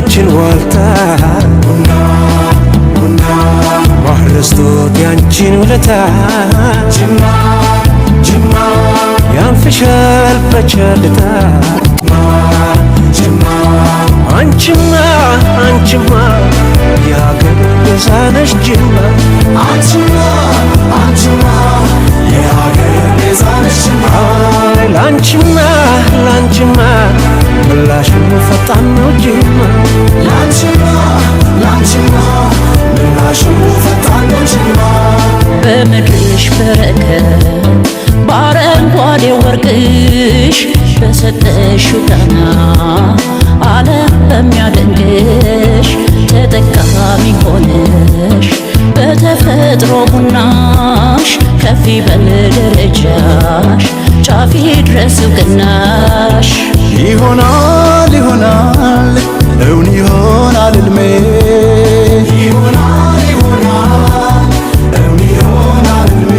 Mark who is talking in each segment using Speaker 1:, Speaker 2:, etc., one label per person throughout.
Speaker 1: የኢኮኖሚያችን ዋልታ ማረስቶት ያንቺን ውለታ ያንፍሻል በቸልታ አንቺማ የአገር ቤዛነሽ ጅማ
Speaker 2: የአገር ቤዛነሽ ጅማ
Speaker 1: ላንቺማ ምላሹ ፈጣን ነው ጅማ
Speaker 2: ላንቺማ ምላሹ ፈጣን ነው ጅማ
Speaker 3: በምድርሽ በረከት በአረንጓዴ ወርቅሽ በሰጠሽው ቃና ዓለም በሚያደንቅሽ ተጠቃሚ ሆነሽ በተፈጥሮ ቡናሽ ከፍ ይበል ደረጃሽ ጫፍ ይድረስ እውቅናሽ
Speaker 2: ይሆናል እውን ይሆናል ሕልሜ ይሆናል እውን ይሆናል ሕልሜ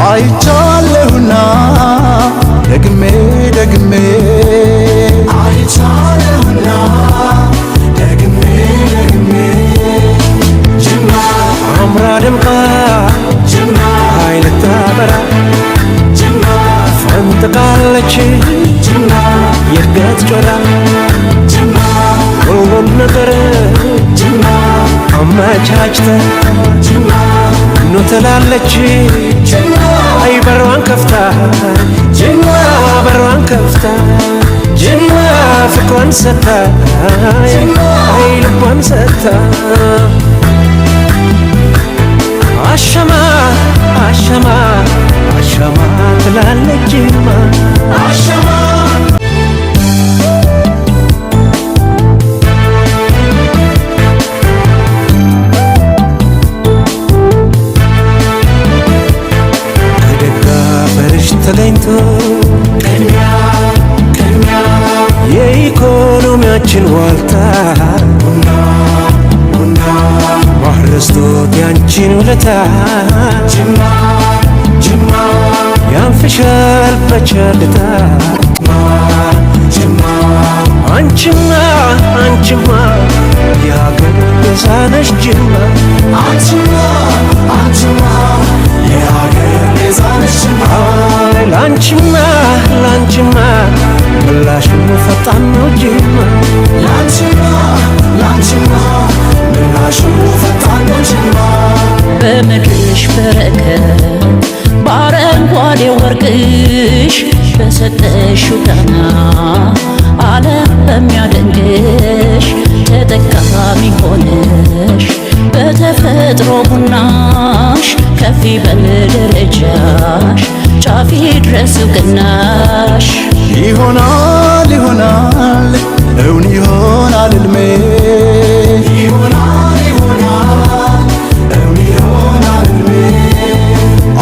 Speaker 2: አይቻለሁና ደግሜ አይቻለሁና ደግሜ ጅማ
Speaker 1: አምራ ደምቃ
Speaker 2: ጅማ
Speaker 1: ኃይል ታበራ
Speaker 2: ጅማ
Speaker 1: ፈንጥቃለች
Speaker 2: ጅማ
Speaker 1: የእድገት ጮራ
Speaker 2: ጅማ
Speaker 1: ሁሉም ነገር
Speaker 2: ጅማ
Speaker 1: አመቻችተ
Speaker 2: ጅማ
Speaker 1: ኑ ትላለች
Speaker 2: ጅማ
Speaker 1: አይ በሯን ከፍታ
Speaker 2: ጅማ
Speaker 1: በሯን ከፍታ ጅማ ፍቅሯን ሰታ አይ ልቧን ሰታ አሻማ ትላለች ጅማ
Speaker 2: አሸማ
Speaker 1: ከደጋፈርሽ ተገኝቶ
Speaker 2: ቅድሚያ
Speaker 1: የኢኮኖሚያችን ዋልታ ማረስቶት ያንቺን ውለታ
Speaker 2: ጅማ
Speaker 1: ያንፍሻል በቸልታ
Speaker 2: ጅማ
Speaker 1: አንቺማ የአገር ቤዛነሽ ጅማ
Speaker 2: አንቺማ የአገር ቤዛነሽ ጅማ
Speaker 1: ላንቺማ ምላሹ ፈጣን ነው ጅማ
Speaker 2: ላንቺማ ምላሹ ፈጣን ነው ጅማ
Speaker 3: በምድርሽ በረከት በአረንጓዴ ወርቅሽ በሰጠሽው ቃና ዓለም በሚያደንቅሽ ተጠቃሚ ሆነሽ በተፈጥሮ ቡናሽ ከፍ ይበል ደረጃሽ ጫፍ ይድረስ እውቅናሽ
Speaker 2: ይሆናል እውን ይሆናል ሕልሜ ይሆናል እውን ይሆናል ሕልሜ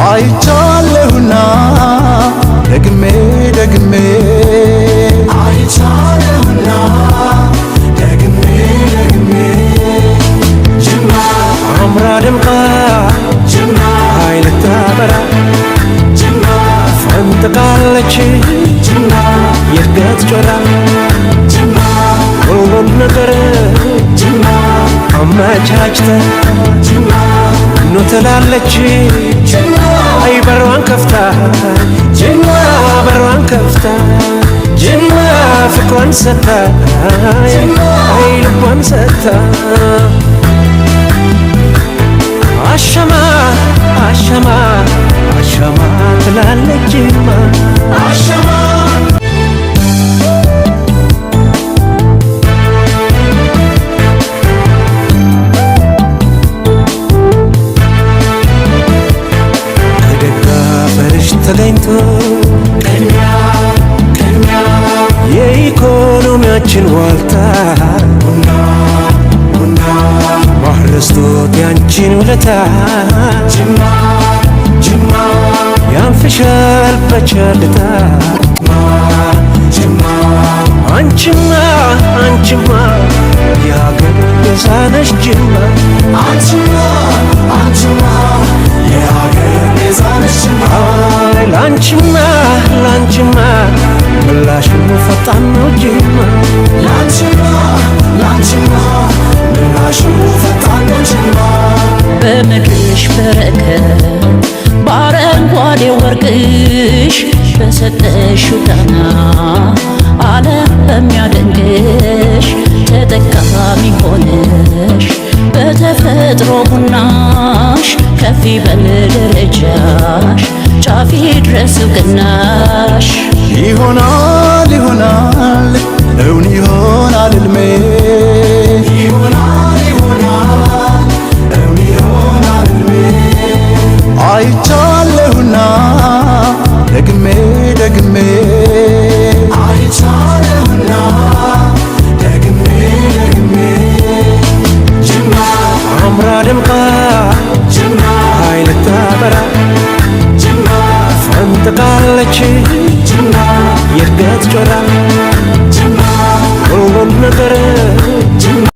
Speaker 2: አይቻለሁና ደግሜ አይቻለሁና ደግሜ ጅማ
Speaker 1: አምራ ደምቃ
Speaker 2: ጅማ
Speaker 1: ኃይል ታበራ
Speaker 2: ጅማ
Speaker 1: ፈንጥቃለች
Speaker 2: ጅማ
Speaker 1: የእድገት ጮራ
Speaker 2: ጅማ
Speaker 1: ሁሉም ነገር
Speaker 2: ጅማ
Speaker 1: አመቻችተ
Speaker 2: ጅማ
Speaker 1: ኑ ትላለች
Speaker 2: ጅማ
Speaker 1: አይ በሯን ከፍታ በሯን ከፍታ ጅማ ፍቅሯን ሰታ አይ ልቧን ሰታ አሻማ ትላለች ጅማ
Speaker 2: አሸማ
Speaker 1: ከደጋፈርሽ ተገኝቶ
Speaker 2: ቅድሚያ
Speaker 1: የኢኮኖሚያችን ዋልታ ማረስቶት ያንቺን ውለታ
Speaker 2: ጅማ
Speaker 1: ያንፍሻል በቸልታ
Speaker 2: ጅማ
Speaker 1: አንቺማ የአገር ቤዛነሽ ጅማ
Speaker 2: አንቺማ የአገር ቤዛነሽ ጅማ
Speaker 1: ላንቺማ ላንቺማ ምላሹ ፈጣን ነው ጅማ
Speaker 2: ላንቺማ ላንቺማ ምላሹ ፈጣን ነው ጅማ
Speaker 3: በምድርሽ በረከት በአረንጓዴ ወርቅሽ በሰጠሽው ቃና ዓለም በሚያደንቅሽ ተጠቃሚ ሆነሽ በተፈጥሮ ቡናሽ ከፍ ይበል ደረጃሽ ጫፍ ይድረስ እውቅናሽ
Speaker 4: ይሆናል ይሆናል እውን ይሆናል ሕልሜ
Speaker 2: ይሆናል ይሆናል እውን ይሆናል ሕልሜ
Speaker 4: አይቻለሁና ደግሜ ደግሜ
Speaker 2: አይቻለሁና ደግሜ ደግሜ ጅማ
Speaker 1: አምራ ደምቃ
Speaker 2: ጅማ
Speaker 1: ኃይል ታበራ
Speaker 2: ጅማ
Speaker 1: ፈንጥቃለች
Speaker 2: ጅማ
Speaker 1: የእድገት ጮራ
Speaker 2: ጅማ
Speaker 1: ሁሉም ነገር